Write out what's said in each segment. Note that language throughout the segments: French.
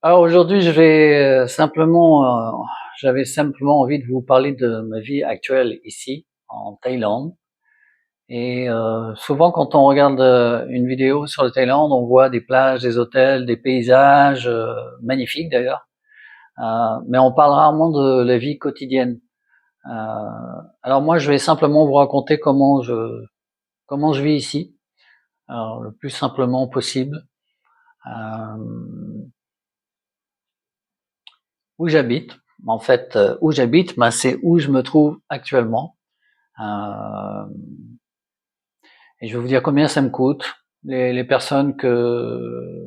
Alors aujourd'hui, je vais j'avais simplement envie de vous parler de ma vie actuelle ici, en Thaïlande. Et souvent, quand on regarde une vidéo sur le Thaïlande, on voit des plages, des hôtels, des paysages magnifiques d'ailleurs. Mais on parle rarement de la vie quotidienne. Euh, alors moi, je vais simplement vous raconter comment je vis ici, alors, le plus simplement possible. Euh, Où j'habite. En fait, où j'habite, ben, c'est où je me trouve actuellement. Euh, et je vais vous dire combien ça me coûte. Les personnes que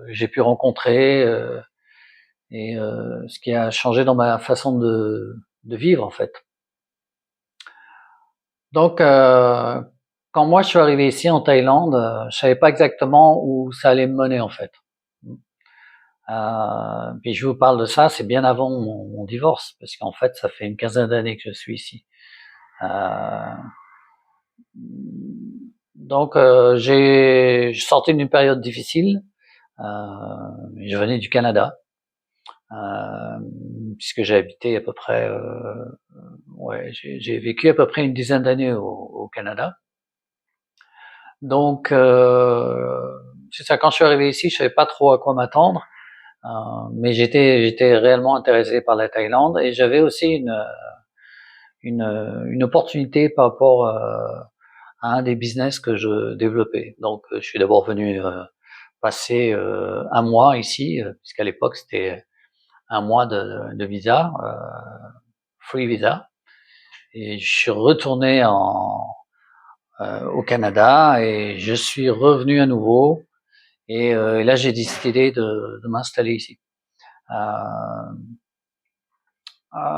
j'ai pu rencontrer et ce qui a changé dans ma façon de vivre en fait. Donc, quand moi je suis arrivé ici en Thaïlande, je savais pas exactement où ça allait me mener en fait. Puis je vous parle de ça, c'est bien avant mon divorce, parce qu'en fait, ça fait une quinzaine d'années que je suis ici. Euh, donc, j'ai sorti d'une période difficile. Euh, je venais du Canada, puisque j'ai habité à peu près, ouais, j'ai vécu à peu près une dizaine d'années au Canada. Donc, c'est ça. Quand je suis arrivé ici, je savais pas trop à quoi m'attendre, mais j'étais réellement intéressé par la Thaïlande et j'avais aussi une opportunité par rapport à un des business que je développais. Donc, je suis d'abord venu passer un mois ici, puisqu'à l'époque c'était un mois de visa, free visa, et je suis retourné au Canada et je suis revenu à nouveau. Et là, j'ai décidé de m'installer ici. Euh,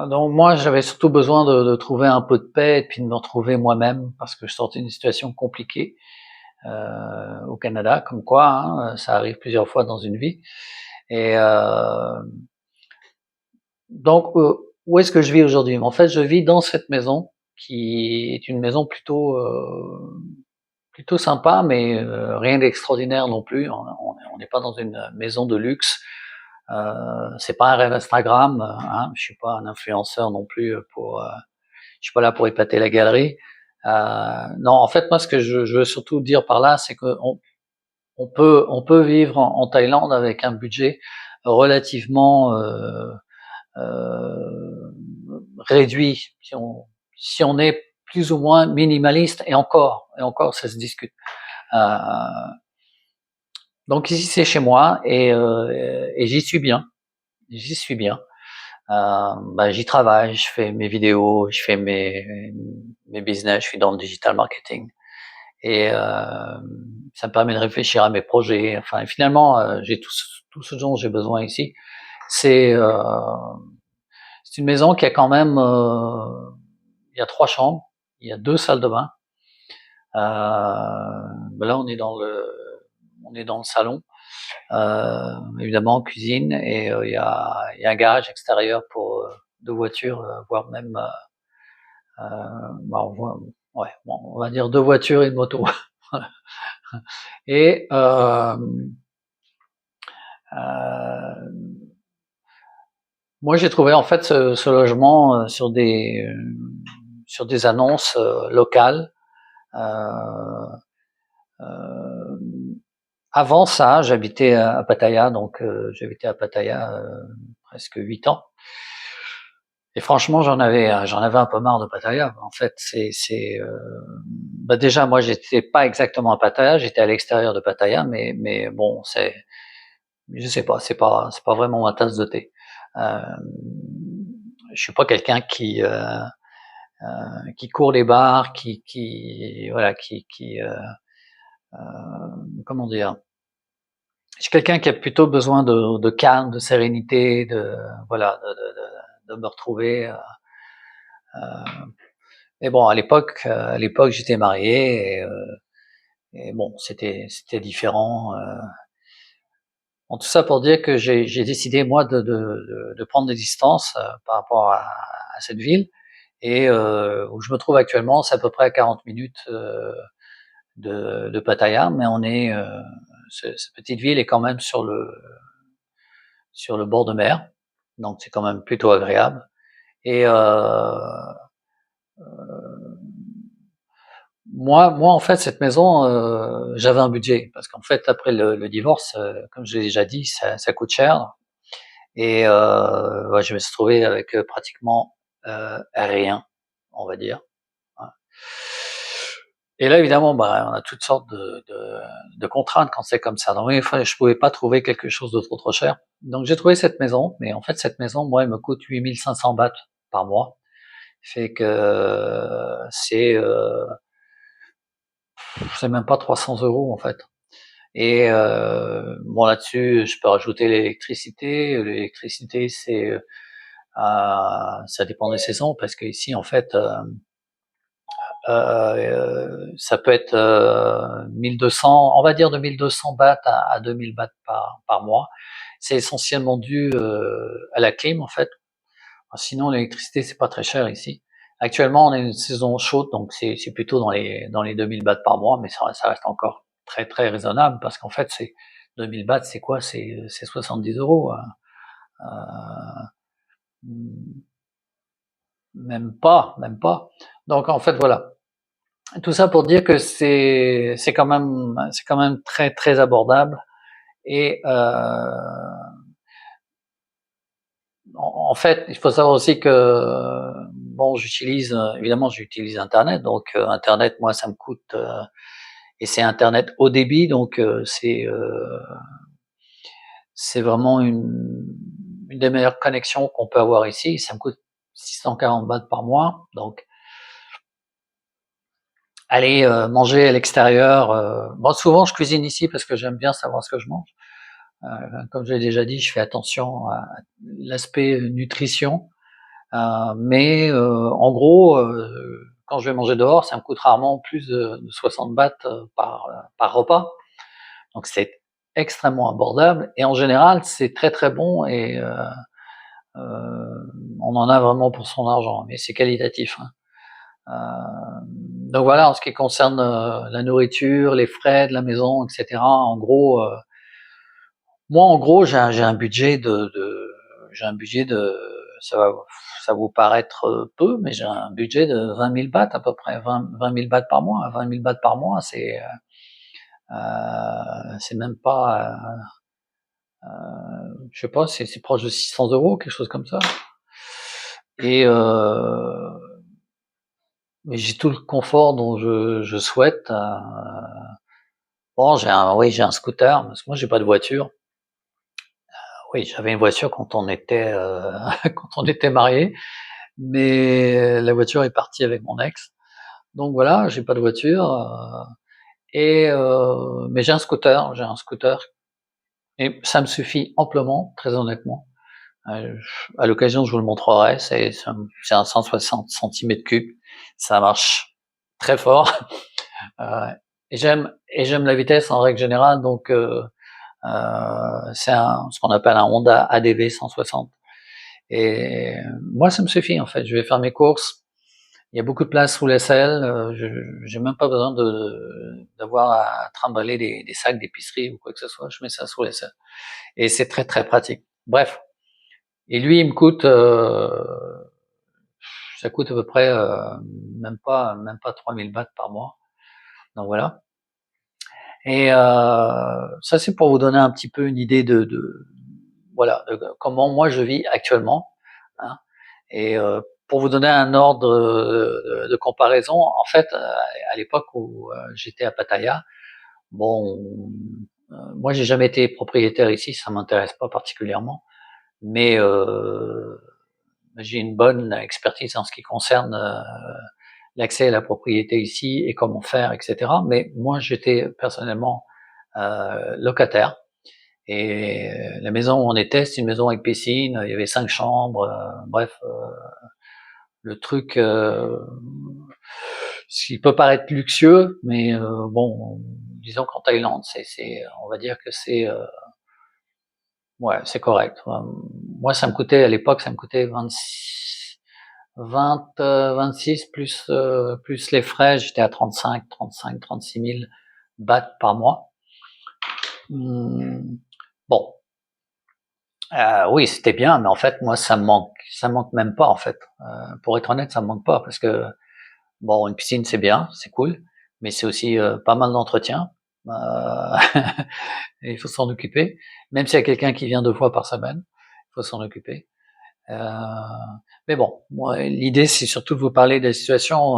donc moi, j'avais surtout besoin de trouver un peu de paix et puis de me retrouver moi-même parce que je sortais d'une situation compliquée au Canada, comme quoi hein, ça arrive plusieurs fois dans une vie. Et donc, où est-ce que je vis aujourd'hui? En fait, je vis dans cette maison qui est une maison plutôt sympa, mais rien d'extraordinaire non plus. On n'est pas dans une maison de luxe. C'est pas un rêve Instagram. Hein, je suis pas un influenceur non plus je suis pas là pour épater la galerie. Non, en fait, moi, ce que je veux surtout dire par là, c'est qu'on on peut vivre en Thaïlande avec un budget relativement euh, réduit, si on est plus ou moins minimaliste, et encore, ça se discute. Euh, donc ici c'est chez moi et j'y suis bien, j'y suis bien. Bah, j'y travaille, je fais mes vidéos, je fais mes business, je suis dans le digital marketing et ça me permet de réfléchir à mes projets. Enfin, finalement, j'ai tout ce dont j'ai besoin ici. C'est euh, c'est une maison qui a quand même, il y a 3 chambres, il y a 2 salles de bain. Ben là, on est dans le salon, évidemment cuisine et il y a un garage extérieur pour 2 voitures, voire même, bah, ouais, bon, on va dire 2 voitures et une moto. Et moi, j'ai trouvé en fait ce logement sur des annonces locales. Euh, euh, Avant ça, j'habitais à Pattaya, donc j'habitais à Pattaya presque 8 ans. Et franchement, j'en avais un peu marre de Pattaya. En fait, bah déjà moi, j'étais pas exactement à Pattaya, j'étais à l'extérieur de Pattaya, mais bon, je sais pas, c'est pas vraiment ma tasse de thé. Euh, je suis pas quelqu'un qui court les bars, voilà, euh, comment dire. Je suis quelqu'un qui a plutôt besoin de calme, de sérénité, voilà, de me retrouver. Mais bon, à l'époque, j'étais marié et bon, c'était différent. Bon, tout ça pour dire que j'ai décidé moi de prendre des distances par rapport à cette ville et où je me trouve actuellement, c'est à peu près à 40 minutes de Pattaya, mais on est cette petite ville est quand même sur le bord de mer, donc c'est quand même plutôt agréable. Et moi en fait cette maison, j'avais un budget parce qu'en fait après le divorce, comme je l'ai déjà dit, ça coûte cher et ouais, je me suis trouvé avec pratiquement rien, on va dire. Ouais. Et là évidemment, bah, on a toutes sortes de contraintes quand c'est comme ça. Donc oui, je pouvais pas trouver quelque chose de trop cher. Donc j'ai trouvé cette maison, mais en fait cette maison, moi, elle me coûte 8500 bahts par mois. Fait que c'est même pas 300 € en fait. Et bon là-dessus, je peux rajouter l'électricité. L'électricité, ça dépend des saisons parce que ici en fait, ça peut être 1200, on va dire de 1200 bahts à 2000 bahts par mois. C'est essentiellement dû à la clim en fait. Sinon, l'électricité c'est pas très cher ici. Actuellement, on est une saison chaude, donc c'est plutôt dans les 2000 bahts par mois, mais ça reste encore très très raisonnable parce qu'en fait, c'est 2000 bahts, c'est quoi? C'est 70 €. Même pas, même pas. Donc en fait, voilà. Tout ça pour dire que c'est quand même très très abordable et en fait il faut savoir aussi que bon j'utilise évidemment j'utilise internet donc internet moi ça me coûte et c'est internet haut débit donc c'est vraiment une des meilleures connexions qu'on peut avoir ici, ça me coûte 640 bahts par mois donc aller manger à l'extérieur bon souvent je cuisine ici parce que j'aime bien savoir ce que je mange. Comme je l'ai déjà dit, je fais attention à l'aspect nutrition, mais en gros, quand je vais manger dehors, ça me coûte rarement plus de 60 bahts par repas. Donc c'est extrêmement abordable et en général c'est très très bon et on en a vraiment pour son argent, mais c'est qualitatif. Hein. Donc voilà, en ce qui concerne la nourriture, les frais de la maison, etc. En gros, moi, en gros, j'ai un budget j'ai un budget de, ça va vous paraître peu, mais j'ai un budget de 20 000 bahts à peu près, 20 000 bahts par mois. 20 000 bahts par mois, c'est même pas, je sais pas, c'est proche de 600 €, quelque chose comme ça. Et mais j'ai tout le confort dont je souhaite. Bon, oui, j'ai un scooter parce que moi j'ai pas de voiture. Oui, j'avais une voiture quand on était quand on était mariés. Mais la voiture est partie avec mon ex. Donc voilà, j'ai pas de voiture mais j'ai un scooter et ça me suffit amplement, très honnêtement. À l'occasion, je vous le montrerai. C'est un 160 cm3. Ça marche très fort. Et j'aime la vitesse en règle générale. Donc c'est ce qu'on appelle un Honda ADV 160. Et moi, ça me suffit en fait. Je vais faire mes courses. Il y a beaucoup de place sous l'aisselle. J'ai même pas besoin d'avoir à trimballer des sacs d'épicerie ou quoi que ce soit. Je mets ça sous l'aisselle et c'est très très pratique. Bref. Et lui, il me coûte, ça coûte à peu près même pas 3000 bahts par mois. Donc voilà. Et ça, c'est pour vous donner un petit peu une idée voilà de comment moi je vis actuellement. Hein. Et pour vous donner un ordre de comparaison, en fait, à l'époque où j'étais à Pattaya, bon, moi j'ai jamais été propriétaire ici, ça m'intéresse pas particulièrement, mais j'ai une bonne expertise en ce qui concerne l'accès à la propriété ici et comment faire, etc. Mais moi j'étais personnellement locataire. Et la maison où on était, c'est une maison avec piscine, il y avait 5 chambres, bref, le truc, il peut paraître luxueux, mais bon, disons qu'en Thaïlande, on va dire que ouais, c'est correct. Moi, ça me coûtait à l'époque, ça me coûtait 26 plus les frais, j'étais à 35, 36 000 bahts par mois. Mmh, bon, oui, c'était bien, mais en fait, moi, ça me manque même pas, en fait. Pour être honnête, ça me manque pas parce que, bon, une piscine, c'est bien, c'est cool, mais c'est aussi, pas mal d'entretien, heu, et il faut s'en occuper. Même s'il y a quelqu'un qui vient 2 fois par semaine, il faut s'en occuper. Heu, mais bon, moi, l'idée, c'est surtout de vous parler de la situation,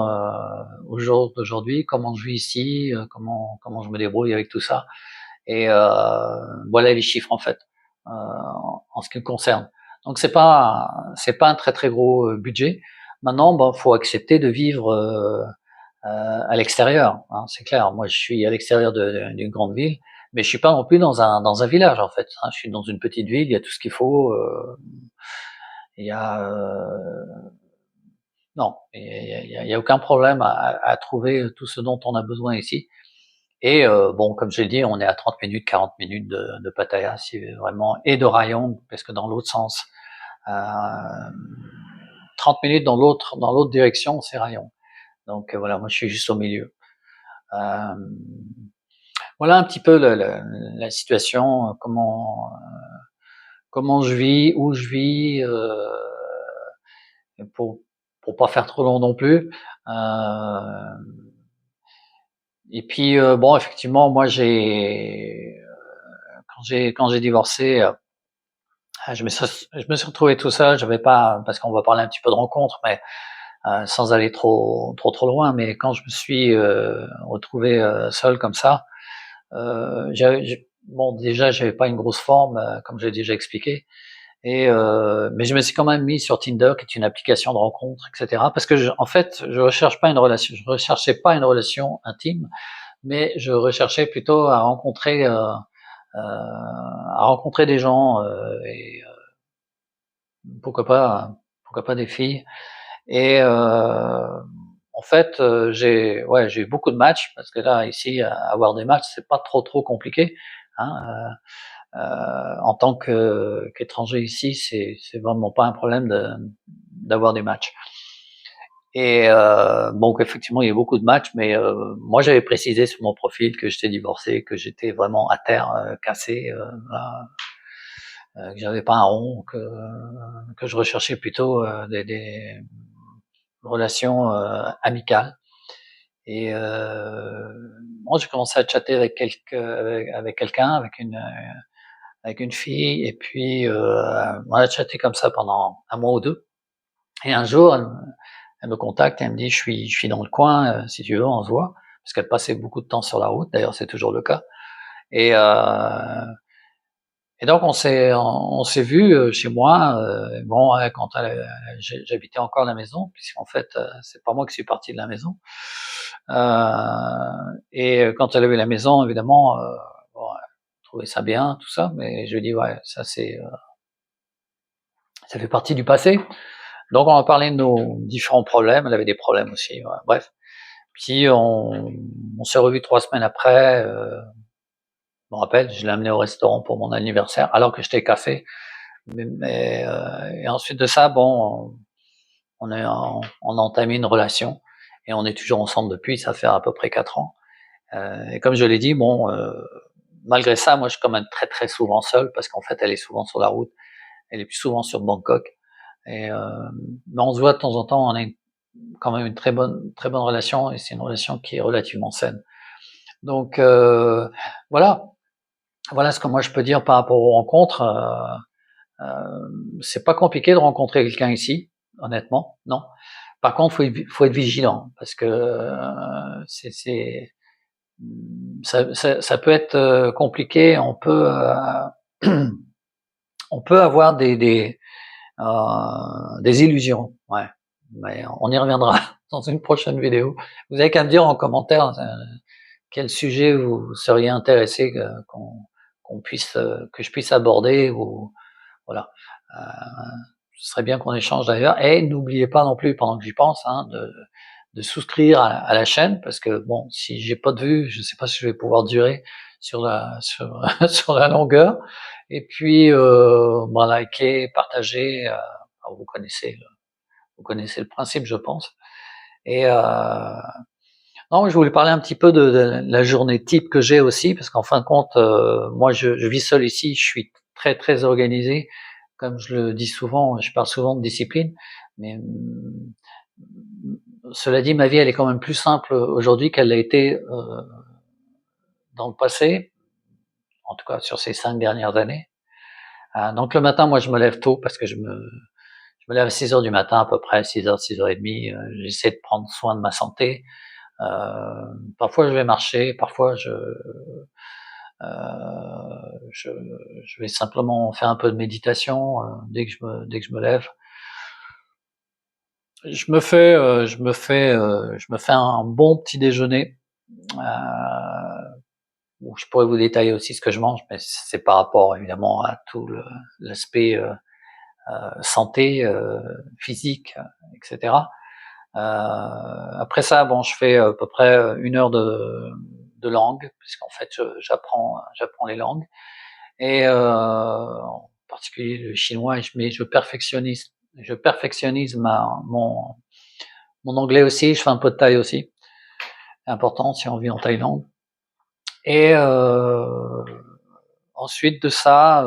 au jour d'aujourd'hui, comment je vis ici, comment je me débrouille avec tout ça. Et voilà les chiffres en fait, en ce qui me concerne. Donc c'est pas un très très gros budget. Maintenant, bon, faut accepter de vivre à l'extérieur, hein, c'est clair. Moi, je suis à l'extérieur d'une grande ville, mais je suis pas non plus dans un village en fait, hein. Je suis dans une petite ville, il y a tout ce qu'il faut. Il y a non, il y a aucun problème à trouver tout ce dont on a besoin ici. Et bon, comme j'ai dit, on est à 30 minutes, 40 minutes de Pattaya, si vraiment, et de Rayong, parce que dans l'autre sens, euh, 30 minutes dans l'autre direction, c'est Rayong. Donc voilà, moi je suis juste au milieu. Euh, voilà un petit peu la situation, comment je vis, où je vis, pour pour pas faire trop long non plus. Euh, et puis bon, effectivement, moi quand j'ai divorcé, je me suis retrouvé tout seul. J'avais pas, parce qu'on va parler un petit peu de rencontres, mais sans aller trop loin. Mais quand je me suis retrouvé seul comme ça, bon, déjà, j'avais pas une grosse forme, comme j'ai déjà expliqué. Et mais je me suis quand même mis sur Tinder, qui est une application de rencontre, etc. Parce que en fait, je recherche pas une relation, je recherchais pas une relation intime, mais je recherchais plutôt à rencontrer des gens et pourquoi pas des filles. Et en fait, j'ai eu beaucoup de matchs parce que là ici avoir des matchs c'est pas trop compliqué. Hein, en tant qu'étranger ici, c'est vraiment pas un problème d'avoir des matchs. Et bon, effectivement, il y a beaucoup de matchs, mais moi j'avais précisé sur mon profil que j'étais divorcé, que j'étais vraiment à terre, cassé, que j'avais pas un rond, que je recherchais plutôt des relations amicales. Et moi, j'ai commencé à chatter avec quelqu'un, avec une fille, et puis on a chatté comme ça pendant un mois ou deux. Et un jour, elle me contacte, et elle me dit, je suis dans le coin, si tu veux, on se voit, parce qu'elle passait beaucoup de temps sur la route. D'ailleurs, c'est toujours le cas. Et et donc on s'est vu chez moi. Bon, quand j'habitais encore à la maison, puisqu'en fait c'est pas moi qui suis parti de la maison. Et quand elle avait la maison, évidemment, bon, elle trouvait ça bien, tout ça, mais je lui dis ouais, ça fait partie du passé. Donc on a parlé de nos différents problèmes. Elle avait des problèmes aussi, ouais, bref. Puis on s'est revu 3 semaines après. Je me rappelle, je l'ai amené au restaurant pour mon anniversaire, alors que j'étais cassé. Et ensuite de ça, bon, on a entamé une relation et on est toujours ensemble depuis. Ça fait à peu près 4 ans. Et comme je l'ai dit, bon, malgré ça, moi, je suis quand même très souvent seul parce qu'en fait, elle est souvent sur la route. Elle est plus souvent sur Bangkok. Et mais on se voit de temps en temps. On a quand même une très bonne relation et c'est une relation qui est relativement saine. Donc voilà, voilà ce que moi je peux dire par rapport aux rencontres. C'est pas compliqué de rencontrer quelqu'un ici, honnêtement, non. Par contre, faut être vigilant parce que ça peut être compliqué. On peut avoir des illusions, ouais. Mais on y reviendra dans une prochaine vidéo. Vous avez qu'à me dire en commentaire quel sujet vous seriez intéressé que je puisse aborder ou voilà. Euh, ce serait bien qu'on échange d'ailleurs. Et n'oubliez pas non plus, pendant que j'y pense, hein, de souscrire à la chaîne parce que bon, si j'ai pas de vues, je sais pas si je vais pouvoir durer sur la longueur. Et puis liker, partager. Vous connaissez le principe, je pense. Et Non, je voulais parler un petit peu de la journée type que j'ai aussi, parce qu'en fin de compte, moi je vis seul ici, je suis très très organisé. Comme je le dis souvent, je parle souvent de discipline, mais cela dit, ma vie elle est quand même plus simple aujourd'hui qu'elle l'a été dans le passé, en tout cas sur ces 5 dernières années. Donc le matin, moi je me lève tôt parce que je me lève à 6 heures du matin à peu près, 6 heures, 6 heures et demie. J'essaie de prendre soin de ma santé. Parfois je vais marcher, parfois je vais simplement faire un peu de méditation dès que je me lève. Je me fais un bon petit déjeuner. Bon, je pourrais vous détailler aussi ce que je mange, mais c'est par rapport évidemment à tout l'aspect santé, physique, etc. Après ça, bon, je fais à peu près 1 heure de langue, puisqu'en fait, j'apprends les langues, et en particulier le chinois, mais je perfectionnise mon anglais aussi. Je fais un peu de thaï aussi, c'est important si on vit en Thaïlande. Et ensuite de ça,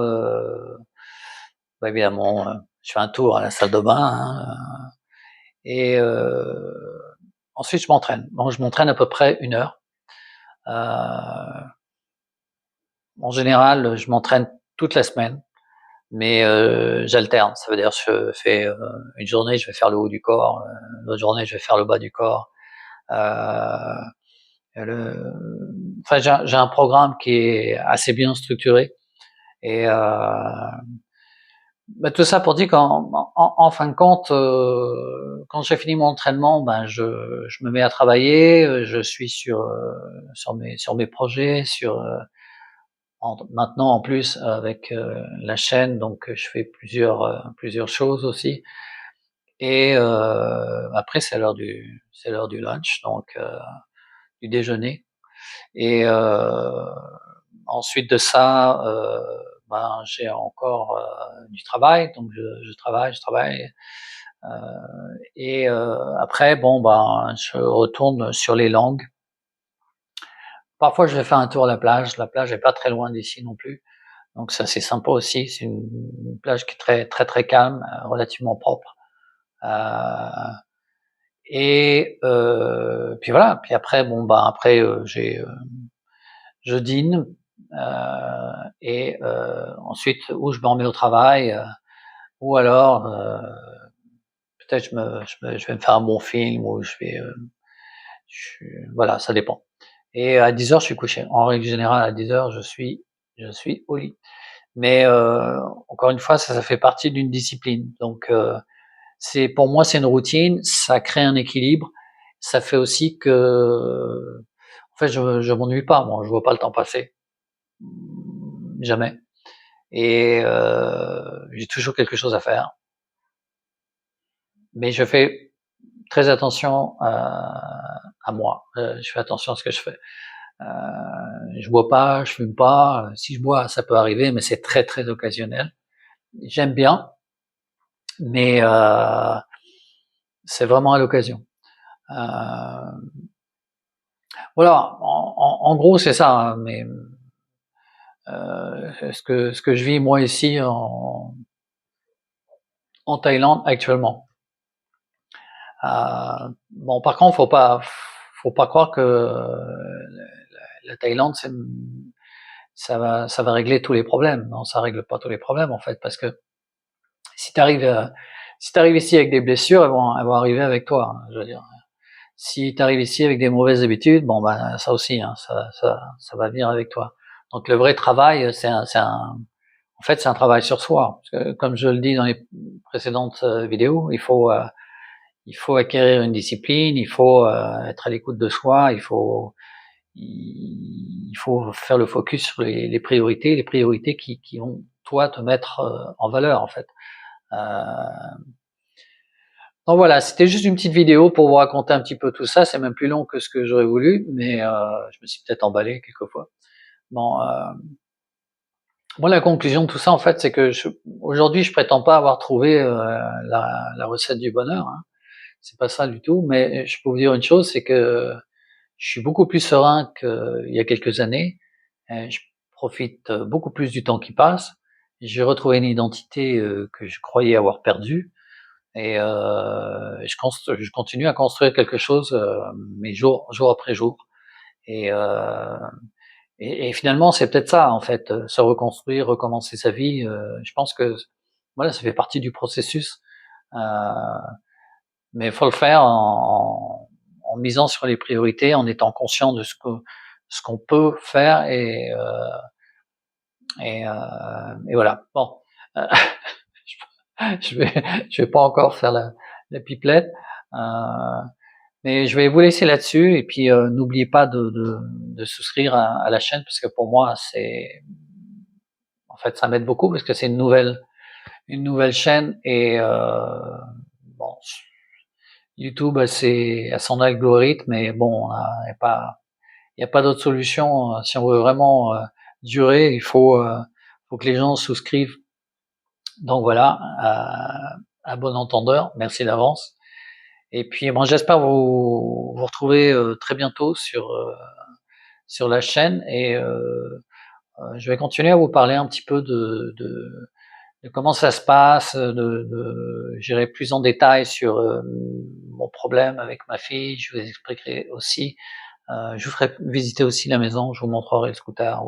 bah évidemment, je fais un tour à la salle de bain, hein, et ensuite je m'entraîne. Donc je m'entraîne à peu près 1 heure. En général, je m'entraîne toute la semaine, mais j'alterne. Ça veut dire je fais une journée, je vais faire le haut du corps, l'autre journée, je vais faire le bas du corps. Euh, le... Enfin, j'ai un programme qui est assez bien structuré. Et bah, tout ça pour dire qu'en fin de compte, quand j'ai fini mon entraînement, ben je me mets à travailler, je suis sur mes projets, maintenant en plus avec la chaîne, donc je fais plusieurs choses aussi. Et après c'est l'heure du lunch, donc du déjeuner. Et ensuite de ça, ben j'ai encore du travail, donc je travaille. Euh, et après, bon ben je retourne sur les langues. Parfois je vais faire un tour à la plage. La plage est pas très loin d'ici non plus. Donc ça c'est sympa aussi, c'est une plage qui est très très très calme, relativement propre. Euh, et puis voilà, puis après bon bah après je dîne et ensuite ou je me remets au travail ou alors peut-être je vais me faire un bon film ou voilà ça dépend. Et à 10 heures je suis couché. En règle générale à 10 heures je suis au lit. Mais encore une fois, ça fait partie d'une discipline. Donc, c'est pour moi, c'est une routine. Ça crée un équilibre. Ça fait aussi que, en fait, je m'ennuie pas. Moi, je vois pas le temps passer, jamais. Et j'ai toujours quelque chose à faire. Mais je fais très attention à moi. Je fais attention à ce que je fais. Je bois pas, je fume pas. Si je bois, ça peut arriver, mais c'est très très occasionnel. J'aime bien, mais c'est vraiment à l'occasion. Euh, voilà, en gros c'est ça. Hein, mais ce que je vis moi ici en Thaïlande actuellement. Bon, par contre, faut pas croire que la Thaïlande ça va régler tous les problèmes. Non, ça règle pas tous les problèmes en fait, parce que si t'arrives si t'arrives ici avec des blessures, elles vont arriver avec toi. Hein, je veux dire. Si tu arrives ici avec des mauvaises habitudes, bon ben ça aussi, hein, ça va venir avec toi. Donc le vrai travail, en fait, c'est un travail sur soi. Parce que, comme je le dis dans les précédentes vidéos, il faut acquérir une discipline, il faut être à l'écoute de soi, il faut faire le focus sur les priorités qui vont toi te mettre en valeur en fait. Euh, Donc voilà, c'était juste une petite vidéo pour vous raconter un petit peu tout ça. C'est même plus long que ce que j'aurais voulu, mais je me suis peut-être emballé quelquefois. Bon, moi la conclusion de tout ça en fait, c'est que aujourd'hui je prétends pas avoir trouvé la recette du bonheur. Hein. C'est pas ça du tout, mais je peux vous dire une chose, c'est que je suis beaucoup plus serein qu'il y a quelques années. Je profite beaucoup plus du temps qui passe. J'ai retrouvé une identité que je croyais avoir perdue et je continue à construire quelque chose, mais jour après jour. Et, euh, et finalement, c'est peut-être ça en fait, se reconstruire, recommencer sa vie. Je pense que voilà, ça fait partie du processus. Euh, mais il faut le faire en misant sur les priorités, en étant conscient de ce qu'on peut faire et voilà. Bon, euh, je vais je vais pas encore faire la pipelette, mais je vais vous laisser là-dessus et puis n'oubliez pas de souscrire à la chaîne parce que pour moi c'est en fait ça m'aide beaucoup parce que c'est une nouvelle chaîne et bon YouTube c'est à son algorithme mais bon il y a pas d'autre solution si on veut vraiment durer faut que les gens souscrivent donc voilà à bon entendeur merci d'avance et puis bon j'espère vous retrouver très bientôt sur la chaîne et je vais continuer à vous parler un petit peu de comment ça se passe, j'irai plus en détail sur mon problème avec ma fille. Je vous expliquerai aussi, je vous ferai visiter aussi la maison. Je vous montrerai le scooter.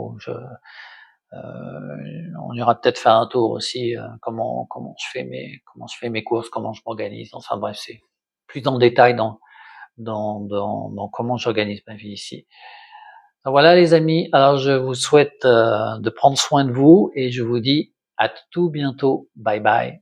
On ira peut-être faire un tour aussi. Comment je fais mes courses, comment je m'organise. Enfin bref, c'est plus en détail dans comment j'organise ma vie ici. Donc voilà les amis, alors je vous souhaite de prendre soin de vous et je vous dis à tout bientôt. Bye bye.